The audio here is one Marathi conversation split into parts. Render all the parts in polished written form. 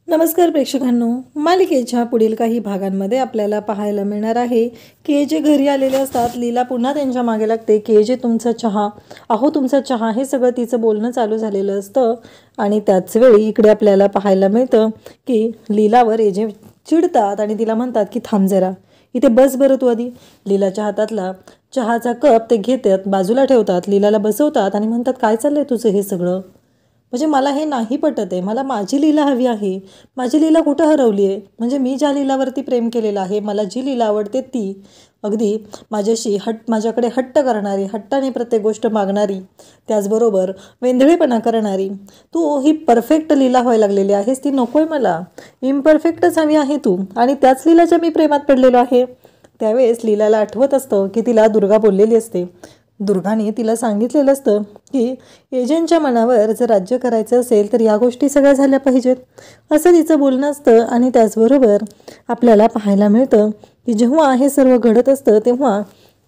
नमस्कार प्रेक्षकांनो, मालिकेच्या पुढील काही भागांमध्ये आपल्याला पाहायला मिळणार आहे की जे घरी आलेले असतात. लीला पुन्हा त्यांच्या मागे लागते की जे तुमचा चहा, अहो तुमचा चहा, हे सगळं तिचं बोलणं चालू झालेलं असतं. आणि त्याच वेळी इकडे आपल्याला पाहायला मिळतं की लीलावर जे चिडतात आणि तिला म्हणतात की थांब जरा, इथे बस बरं तू आधी. लीलाच्या हातातला चहाचा कप ते घेतात, बाजूला ठेवतात, लीलाला बसवतात आणि म्हणतात काय चाललंय तुझं हे सगळं? म्हणजे मला हे नाही पटत आहे. मला माझी लीला हवी आहे. माझी लीला कुठं हरवली आहे? म्हणजे मी ज्या लीलावरती प्रेम केलेलं आहे, मला जी लीला आवडते ती, अगदी माझ्याशी माझ्याकडे हट्ट करणारी, हट्टाने प्रत्येक गोष्ट मागणारी, त्याचबरोबर वेंधळेपणा करणारी, तू ही परफेक्ट लीला व्हायला लागलेली आहेस, ती नको आहे मला. इम्परफेक्टच हवी आहे तू. आणि त्याच लीलाच्या मी प्रेमात पडलेलो आहे. त्यावेळेस लीलाला आठवत असतं की तिला दुर्गा बोललेली असते. दुर्गाने तिला सांगितलेलं असतं की एजंटच्या मनावर जर राज्य करायचं असेल तर या गोष्टी सगळ्या झाल्या पाहिजेत, असं तिचं बोलणं असतं. आणि त्याचबरोबर आपल्याला पाहायला मिळतं की जेव्हा हे सर्व घडत असतं तेव्हा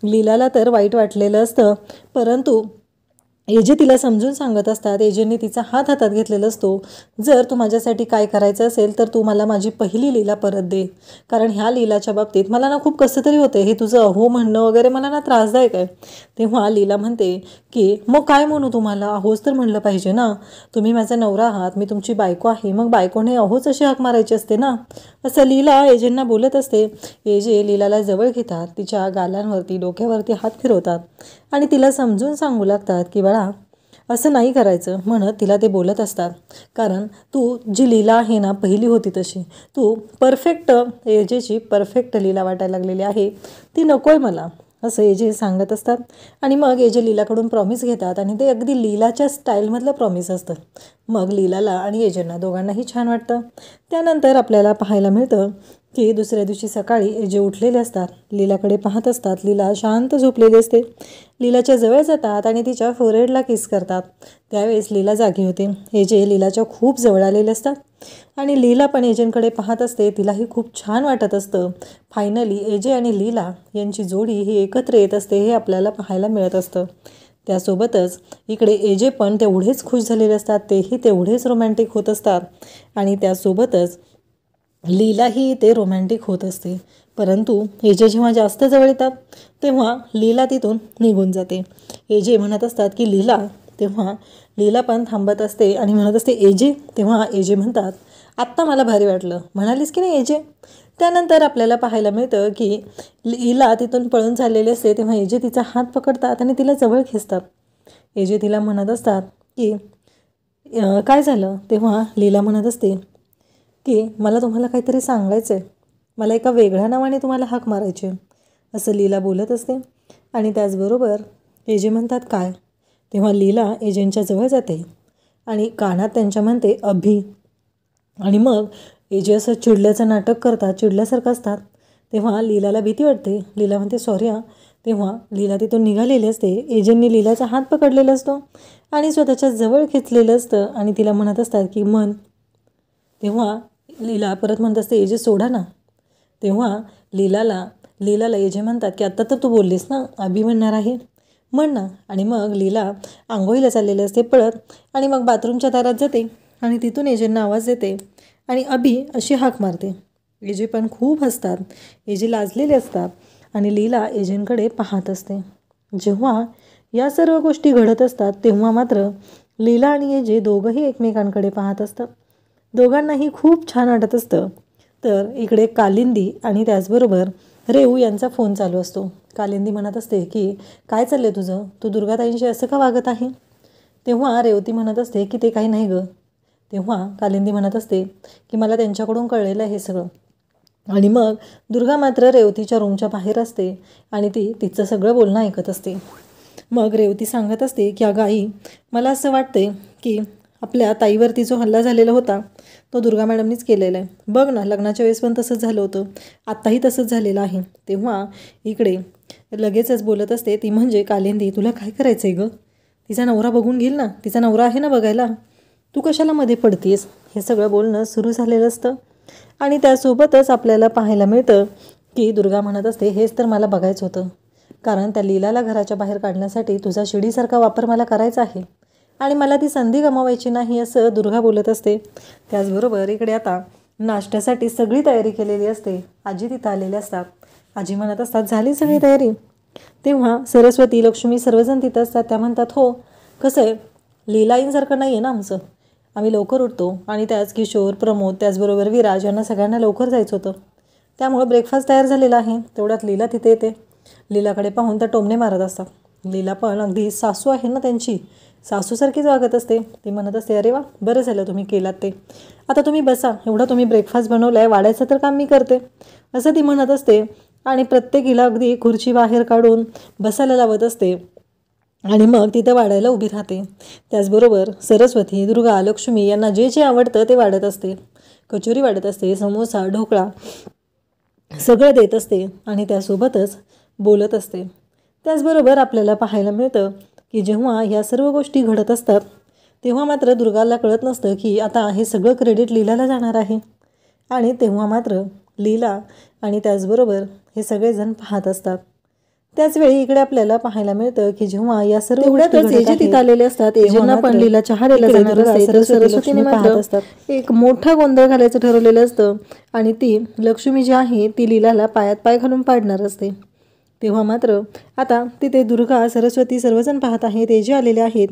लीलाला तर वाईट वाटलेलं असतं, परंतु एजे तिला समजून सांगत असतात. एजेने तिचा हात हातात घेतलेला असतो. जर तू माझ्यासाठी काय करायचं असेल तर तू मला माझी पहिली लीला परत दे, कारण ह्या लीलाच्या बाबतीत मला ना खूप कसं तरी होतं. हे तुझं अहो म्हणणं वगैरे मला ना त्रासदायक आहे. तेव्हा लीला म्हणते की मग काय म्हणू तुम्हाला? अहोच तर म्हणलं पाहिजे ना. तुम्ही माझा नवरा आहात, मी तुमची बायको आहे, मग बायकोने अहोच अशी हाक मारायची असते ना, असं लीला एजेंना बोलत असते. एजे लीलाला जवळ घेतात, तिच्या गालांवरती, डोक्यावरती हात फिरवतात आणि तिला समजून सांगू लागतात की बाळा असं नाही करायचं म्हणत तिला ते बोलत असतात. कारण तू जी लीला आहे ना पहिली होती तशी, तू परफेक्ट एजेची परफेक्ट लीला वाटायला लागलेली आहे, ती नको आहे मला, असं एजे सांगत असतात. आणि मग एजे लीलाकडून प्रॉमिस घेतात आणि ते अगदी लीलाच्या स्टाईलमधलं प्रॉमिस असतं. मग लीलाला आणि एजेंना दोघांनाही छान वाटतं. त्यानंतर आपल्याला पाहायला मिळतं की दुसऱ्या दिवशी सकाळी एजे उठलेले असतात, लीलाकडे पाहत असतात. लीला शांत झोपलेली असते. लीलाच्या जवळ जातात आणि तिच्या फोरहेडला किस करतात. त्यावेळेस लीला जागी होते. एजे लीलाच्या खूप जवळ आलेले असतात आणि लीला पण एजेंकडे पाहत असते. तिलाही खूप छान वाटत असतं. फायनली एजे आणि लीला यांची जोडी ही एकत्र येत असते, हे आपल्याला पाहायला मिळत असतं. त्यासोबतच इकडे एजे पण तेवढेच खुश झालेले असतात, तेही तेवढेच रोमॅन्टिक होत असतात. आणि त्यासोबतच लीलाही ते रोमॅन्टिक होत असते. परंतु एजे जेव्हा जास्त जवळ येतात तेव्हा लीला तिथून निघून जाते. एजे म्हणत असतात की लीला, तेव्हा लीला पण थांबत असते आणि म्हणत असते एजे. तेव्हा एजे म्हणतात आत्ता मला भारी वाटलं, म्हणालीस की नाही एजे. त्यानंतर आपल्याला पाहायला मिळतं की लीला तिथून पळून चाललेली असते. तेव्हा एजे तिचा हात पकडतात आणि तिला जवळ खेचतात. एजे तिला म्हणत असतात की काय झालं? तेव्हा लीला म्हणत असते की मला तुम्हाला काहीतरी सांगायचं आहे, मला एका वेगळ्या नावाने तुम्हाला हाक मारायची, असं लीला बोलत असते. आणि त्याचबरोबर एजे म्हणतात काय? तेव्हा लीला एजेंच्या जवळ जाते आणि कानात त्यांच्या म्हणते अभि. आणि मग एजे असं चिडल्याचं नाटक करतात, चिडल्यासारखं असतात. तेव्हा लीलाला भीती वाटते. लीला म्हणते सॉरी हां. तेव्हा लीला तिथून निघालेली असते. एजेंनी लीलाचा हात पकडलेला असतो आणि स्वतःच्या जवळ खेचलेलं असतं आणि तिला म्हणत असतात की मन. तेव्हा लीला परत म्हणत असते एजे सोडा ना. तेव्हा लीलाला एजे म्हणतात की आत्ता तर तू बोललीस ना अभि म्हणणार आहे, म्हण ना. आणि मग लीला आंघोळीला चाललेले असते पळत आणि मग बाथरूमच्या दारात जाते आणि तिथून एजेंना आवाज देते आणि अभि अशी हाक मारते. एजे पण खूप हसतात. एजे लाजलेले असतात आणि लीला एजेंकडे पाहत असते. जेव्हा या सर्व गोष्टी घडत असतात तेव्हा मात्र लीला आणि एजे दोघंही एकमेकांकडे पाहत असतात. दोघांनाही खूप छान वाटत असतं. तर इकडे कालिंदी आणि त्याचबरोबर रेऊ यांचा फोन चालू असतो. कालिंदी म्हणत असते की काय चाललंय तुझं? तू दुर्गाताईंशी असं का वागत आहे? तेव्हा रेवती म्हणत असते की ते काही नाही गं. तेव्हा कालिंदी म्हणत असते की मला त्यांच्याकडून कळलेलं आहे हे सगळं. आणि मग दुर्गा मात्र रेवतीच्या रूमच्या बाहेर असते आणि ती तिचं सगळं बोलणं ऐकत असते. मग रेवती सांगत असते की अगं आई, मला असं वाटते की आपल्या ताईवरती जो हल्ला झालेला होता तो दुर्गा मॅडमनीच केलेला आहे. बघ ना, लग्नाच्या वेळेस पण तसंच झालं होतं, आत्ताही तसंच झालेलं आहे. तेव्हा इकडे लगेचच बोलत असते ती म्हणजे कालिंदी, तुला काय करायचं आहे गं? तिचा नवरा बघून घेईल ना, तिचा नवरा आहे ना बघायला, तू कशाला मध्ये पडतेस? हे सगळं बोलणं सुरू झालेलं असतं. आणि त्यासोबतच आपल्याला पाहायला मिळतं की दुर्गा म्हणत असते हेच तर मला बघायचं होतं, कारण त्या लीलाला घराच्या बाहेर काढण्यासाठी तुझा शिडीसारखा वापर मला करायचा आहे. आणि मला ती संधी गमावायची नाही असं दुर्गा बोलत असते. त्याचबरोबर इकडे आता नाश्त्यासाठी सगळी तयारी केलेली असते. आजी तिथं आलेले असतात. आजी म्हणत असतात झाली सगळी तयारी. तेव्हा सरस्वती, लक्ष्मी सर्वजण तिथं असतात. त्या म्हणतात हो, कसं आहे लीलाईंसारखं नाही आहे ना आमचं, आम्ही लवकर उठतो आणि त्याच किशोर, प्रमोद, त्याचबरोबर विराज यांना सगळ्यांना लवकर जायचं होतं, त्यामुळं ब्रेकफास्ट तयार झालेला आहे. तेवढ्यात लीला तिथे येते. लीलाकडे पाहून त्या टोमणे मारत असतात. लीला पण अगदी सासू आहे ना त्यांची, सासूसारखीच वागत असते. ती म्हणत असते अरे वा, बरं झालं तुम्ही केलात ते, आता तुम्ही बसा, एवढा तुम्ही ब्रेकफास्ट बनवला आहे, वाढायचं तर काम मी करते असं ती म्हणत असते. आणि प्रत्येकीला अगदी खुर्ची बाहेर काढून बसायला लावत असते आणि मग तिथं वाढायला उभी राहते. त्याचबरोबर सरस्वती, दुर्गा, लक्ष्मी यांना जे जे आवडतं ते वाढत असते. कचोरी वाढत असते, समोसा, ढोकळा सगळं देत असते आणि त्यासोबतच बोलत असते. त्याचबरोबर आपल्याला पाहायला मिळतं की जेव्हा ह्या सर्व गोष्टी घडत असतात तेव्हा मात्र दुर्गाला कळत नसतं की आता हे सगळं क्रेडिट लीलाला जाणार आहे. आणि तेव्हा मात्र लीला आणि त्याचबरोबर हे सगळेजण पाहत असतात. त्याचवेळी इकडे आपल्याला पाहायला मिळतं की जेव्हा या सर्व तेवढ्यातच एजे तिथे आलेले असतात. एजेंना पण लीला चहा द्यायला जाणार असते, तर सरस्वतीने मात्र एक मोठा गोंधळ घालायचं ठरवलेलं असतं आणि ती लक्ष्मी जी आहे ती लीलाला पायात पाय घालून पाडणार असते. तेव्हा मात्र आता तिथे दुर्गा, सरस्वती सर्वजण पाहत आहेत, एजे आलेले आहेत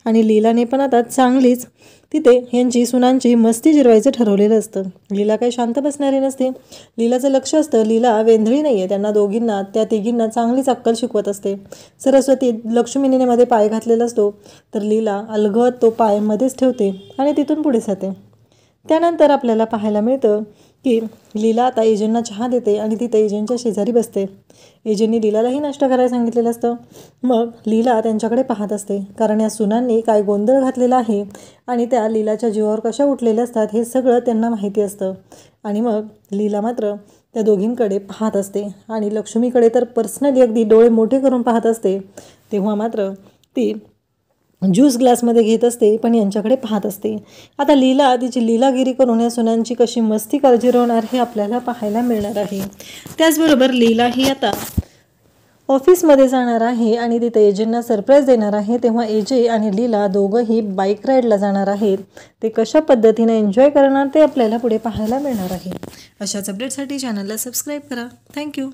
आणि लीलाने पण आता चांगलीच तिथे यांची सुनांची मस्ती जिरवायचं ठरवलेलं असतं. लीला काही शांत बसणारी नसते. लीलाचं लक्ष असतं लीला वेंधळी नाही आहे, त्यांना दोघींना त्या तिघींना चांगलीच अक्कल शिकवत असते. सरस्वती लक्ष्मीने मध्ये पाय घातलेला असतो तर लीला अलगद तो पाय मध्येच ठेवते आणि तिथून पुढे जाते. त्यानंतर आपल्याला पाहायला मिळतं की लीला आता एजेंना चहा देते आणि ती एजेंच्या शेजारी बसते. एजेंनी लीलालाही नाश्ता करायला सांगितलेलं असतं. मग लीला त्यांच्याकडे पाहत असते कारण या सुनांनी काय गोंधळ घातलेला आहे आणि त्या लीलाच्या जीवावर कशा उठलेल्या असतात हे सगळं त्यांना माहिती असतं. आणि मग लीला मात्र त्या दोघींकडे पाहत असते आणि लक्ष्मीकडे तर पर्सनली अगदी डोळे मोठे करून पाहत असते. तेव्हा मात्र ती ज्यूस ग्लासमध्ये घेत असते पण यांच्याकडे पाहत असते. आता लीला तिची लीलागिरी करून या सुनांची कशी मस्ती जिरवणार हे आपल्याला पाहायला मिळणार आहे. त्याचबरोबर लीला ही आता ऑफिसमध्ये जाणार आहे आणि तिथे एजेंना सरप्राईज देणार आहे. तेव्हा एजे आणि लीला दोघंही बाईक राईडला जाणार आहेत. ते कशा पद्धतीने एन्जॉय करणार ते आपल्याला पुढे पाहायला मिळणार आहे. अशाच अपडेटसाठी चॅनलला सबस्क्राईब करा. थँक्यू.